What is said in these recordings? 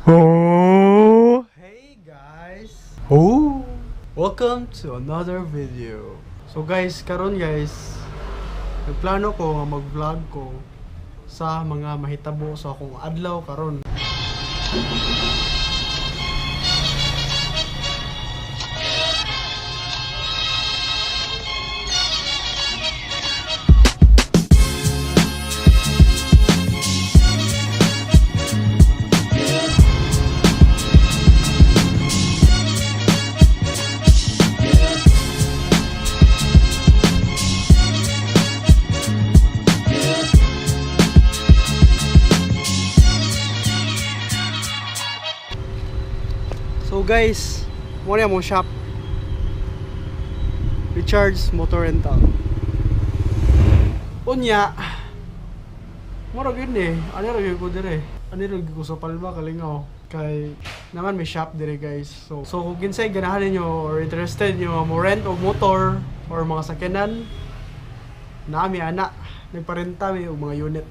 Oh, hey guys. Oh, welcome to another video. So guys, karon guys, nagplano ko nga mag-vlog ko sa mga mahitabo sa akong adlaw karon. So guys, muna yung shop Richard's Motor Rental. Unya mura yun eh. Ano rin ko dire? Ano rin ko sa Palma Kalingaw. Kay naman may shop dire guys. So kung kinsay ganahan niyo or interested niyo mo rent o motor or mga sakyanan, nami ana nagparenta mi og mga unit.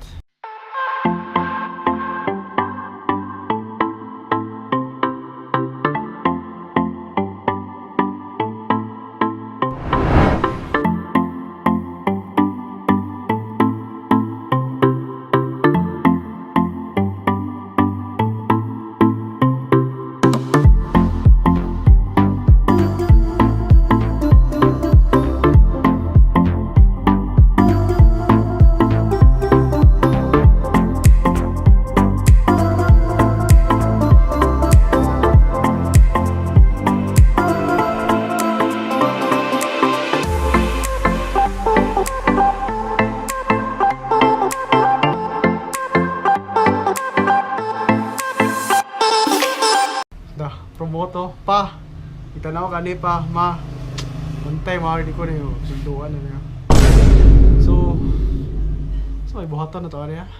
Promoto pa itanaw kani pa ma untay mao di ko niyo sunduan na niya. So may buhatan na to niya.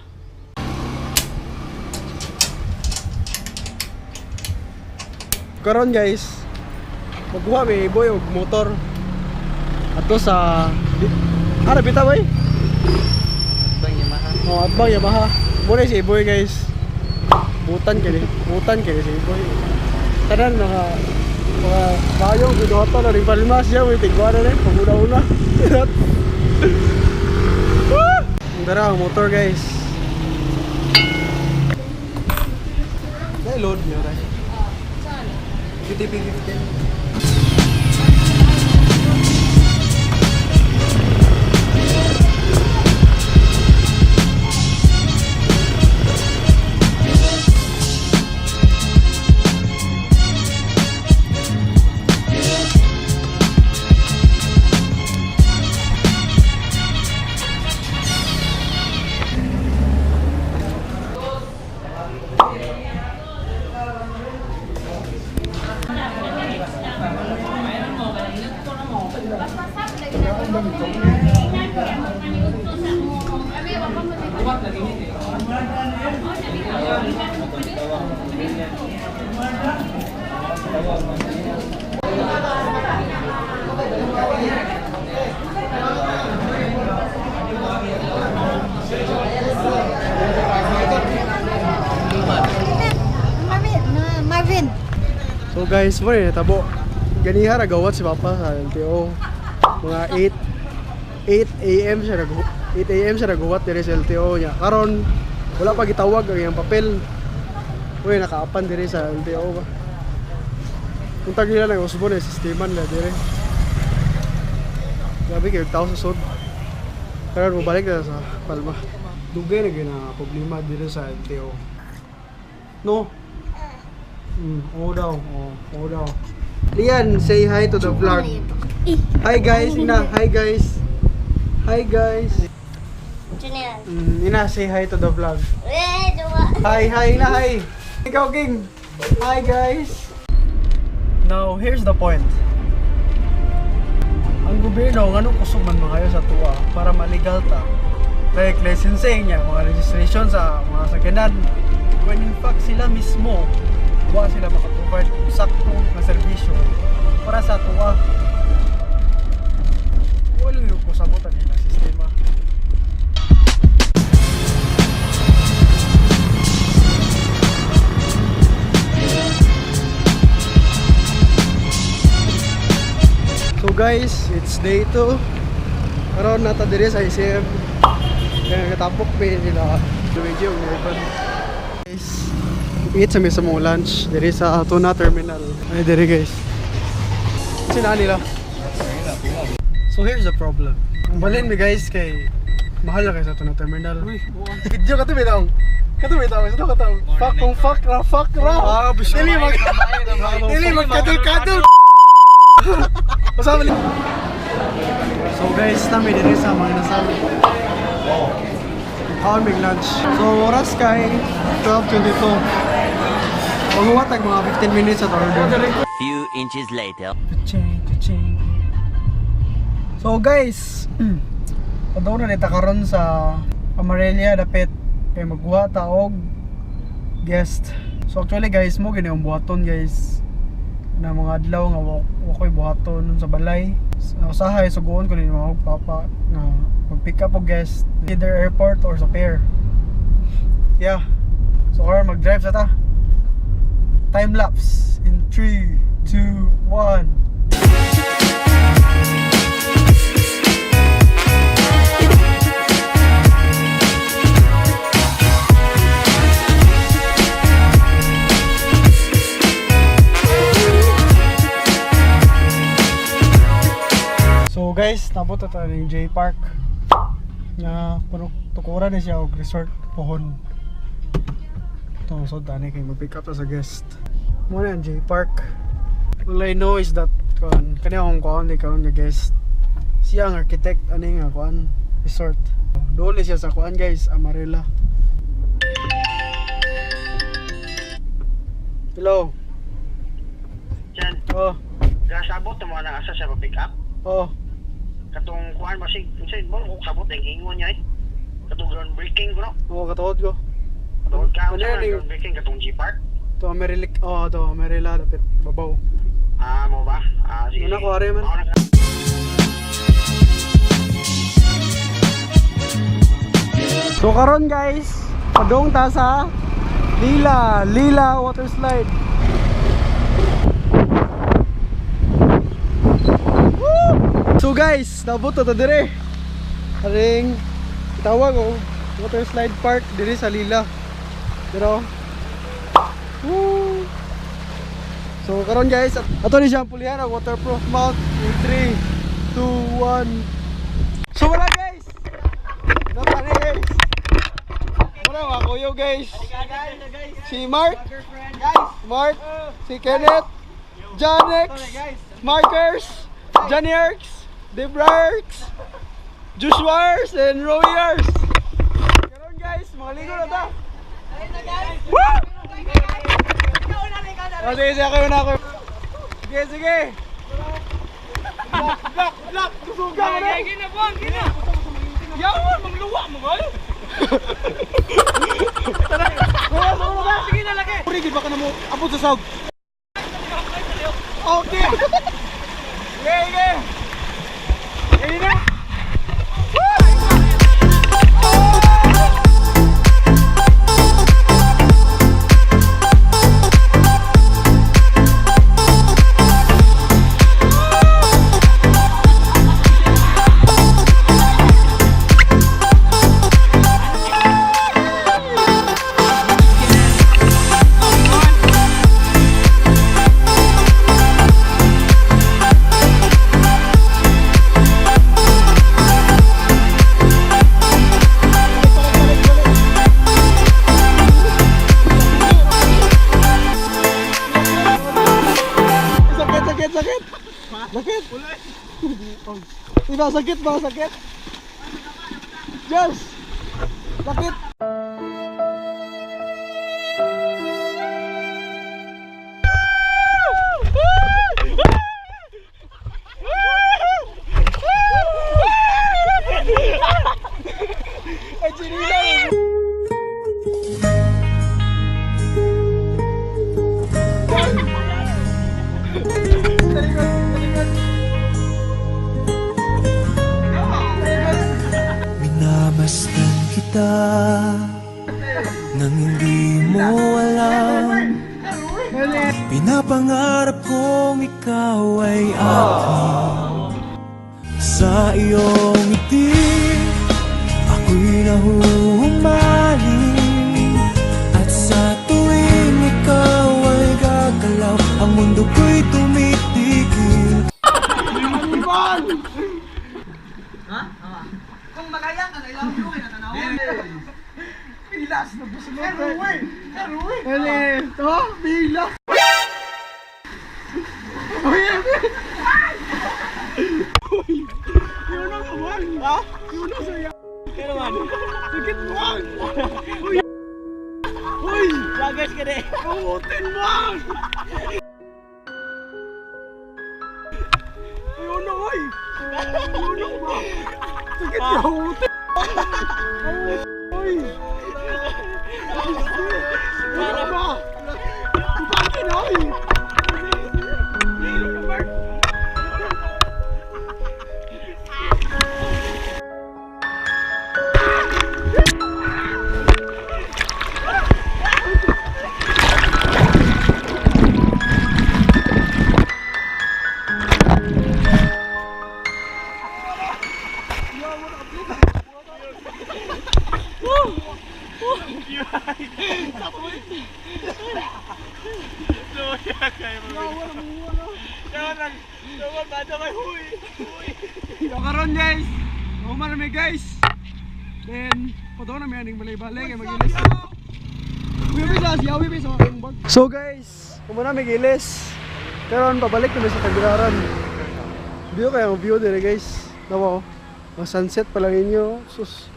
Karon guys, magbuha may boy og motor ato sa ara bita boy bang Yamaha. Oh, at bang Yamaha muna si boy guys, butan kini si boy. Tanan mga bayong gidoto na ring palmas siya may tigwa na rin paguna-una. Ang dara ang motor guys. Dahil load niya rin. PTP-15. So guys, mo rin tabo. Ganiha nagawat si Papa sa LTO. Mga 8 AM siya nagawat dire sa LTO niya. Karon wala pa gitawag ang iyang papel. Uy, nakaapan dire sa LTO ba. Kung tagila lang usbo na sisteman la dire. Grabe kayo tao sa sud. Karon mo balik na sa Palma. Dugay na gina problema dire sa LTO. No. Oo daw. Lian, say hi to the vlog. Hi guys, Ina. Hi guys. Hi guys. Ina, say hi to the vlog. Hi, Ina, hi. Ikaw, King. Hi guys. Now, here's the point. Ang gobyerno, anong kusog man mga kayo sa tuwa para maligal ta? Like licensing niya, mga registration sa mga sakyanan. When in fact sila mismo wala sila makaprovide kung sakto na serbisyo para sa tuwa. Wala yung kusabutan nila sistema. guys, it's day 2. Karon nata diri sa ICM. Kaya katapok pa nila video ngayon. Guys, eat sa mismo lunch diri sa Tuna Terminal. Ay diri guys. Sina nila. So here's the problem. Ang balin mi guys kay mahal na kayo sa Tuna Terminal. Video ka to bitong. Katubitaw, ito katong. Fuck kung fuck ra. Dili magkadul-kadul. Pasama. So guys, nami diri sa mga nasabi. Kaon mig lunch. So oras kay 12:22. Maghuwatag mga 15 minutes at order. Few inches later. So guys, padaw na nita karon sa Amarelia dapit kay magbuhat ta og guest. So actually guys, mo gini ang buhaton guys. Na mga adlaw nga wakoy buhaton sa balay. Usahay suguon ko ni mga papa na mag-pick up og guest either airport or sa pier. Yeah. So karon mag-drive sa ta. Time lapse in 3, 2, 1. So guys, nabot ata ng J Park nga puno tukuran na siya og resort pohon. Ito so dani kay mag-pick up sa guest. Mo na ang J Park. All I know is that kani akong kuan di karon nga guest. Siya ang architect ani nga kuan resort. Doon siya sa kuan guys, Amarela. Hello. Jan, Oh. gasabot mo na asa sa pick up. Oh. Katong kuan masig, unsay mo ko sabot ang ingon niya eh. Katong ground breaking ko no. Oh, katuod ko. Katong Ano counter yun? ground breaking katong G Park. To Amerila. Oh, to Amarela dapit babaw. Ah, mo ba? Ah, sige. Ano ko are man? Mao na ka. So karon guys, padung ta sa lila waterslide. Woo! So guys, nabot ta dire. Aring tawag ko waterslide park dire sa Lila. Pero woo! So karon guys, ato ni siyang pulihan ang waterproof mount in 3, 2, 1. So wala guys. Napani guys. Wala mga kuyo guys. Si Mark, si Kenneth, Janex, Markers, Janierks, Debrarks, Joshwars, and Royers. Karon guys, mga ligo na ta. Woo! Oh, sige, kayo na ako. Sige. Black, susuga mo na. Gina. Yawan, magluwa mo ba? Tara, sige na laki. Puri, baka na mo abot sa sawg. Okay. Okay. Ayun na. Sakit. Sakit. Yes. Sakit. Minabastan kita nang hindi mo alam. Pinapangarap kong ikaw ay akin. Sa iyong ngiti ako'y nahuhumaling, at sa tuwing ikaw ay gagalaw, ang mundo ko'y tumitigil. Kung magaya ka, I love you, kaya natanawin. Bilas na gusto mo. Karuwi! Karuwi! Ito, bilas! Uy! Yun ang kawan! Ha? Yun ang saya! Kaya naman! Sakit mo! Uy! Uy! Lagas ka rin! Kamutin mo! Ayun na, uy! Ayun na ba? Sakit ka! Kamutin! Uy! Ayun ba? Bakit na, uy! Karon guys, umar na guys. Then, pato na may aning balay-balay kay magilis. So guys, kumuna may gilis. Karon pabalik na sa Tagbilaran. View kayo, view dire guys. Nawa, sunset pa lang inyo. Sus.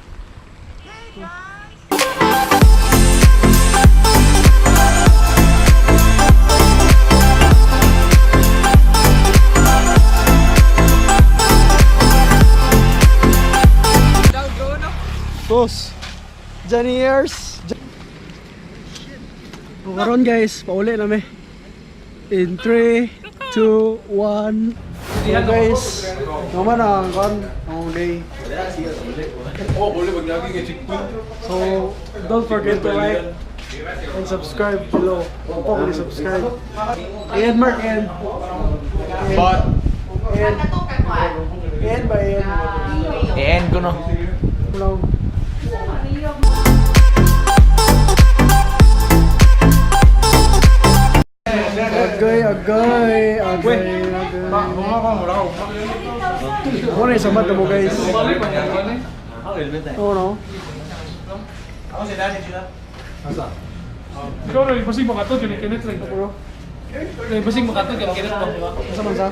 Sus. Janiers. Karon guys, pauli na me. In 3, 2, 1. So guys, naman ang day. So don't forget to like and subscribe below. Huwag subscribe. And Mark and by I-end ko no. Agay. Ako na isamat na mo guys. Oo no? Ikaw na, ibasing makato, kinikinit lang. Ibasing makato, kinikinit mo. Asa man sa?